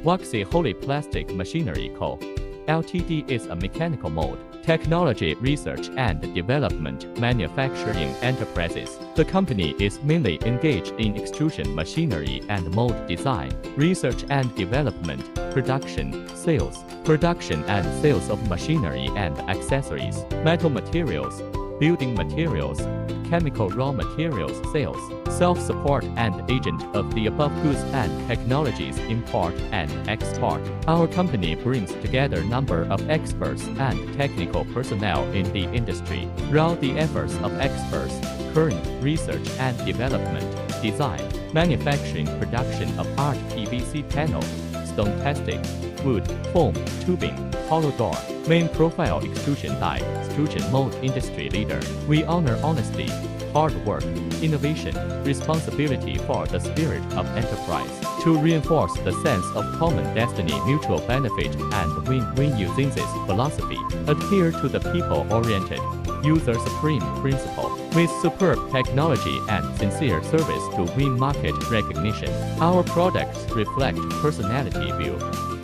Wuxi Holy Plastic Machinery Co. Ltd is a mechanical mold, technology research and development manufacturing enterprises. The company is mainly engaged in extrusion machinery and mold design, research and development, production and sales of machinery and accessories, metal materials, building materials, chemical raw materials sales, self-support and agent of the above goods and technologies import and export. Our company brings together a number of experts and technical personnel in the industry. Throughout the efforts of experts, current research and development, design, manufacturing, production of art PVC panel, stone testing, wood, foam, tubing, hollow door, main profile extrusion die, extrusion mold industry leader. We honor honesty, hard work, innovation, responsibility for the spirit of enterprise. To reinforce the sense of common destiny, mutual benefit, and win-win using this philosophy, adhere to the people-oriented, user-supreme principle. With superb technology and sincere service to win market recognition, our products reflect personality view.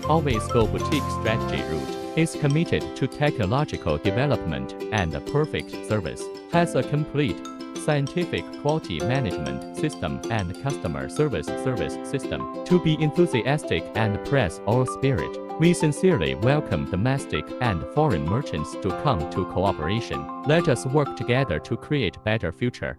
Always go boutique strategy route. Is committed to technological development and perfect service. Has a complete scientific quality management system and customer service system. To be enthusiastic and press our spirit. We sincerely welcome domestic and foreign merchants to come to cooperation. Let us work together to create better future.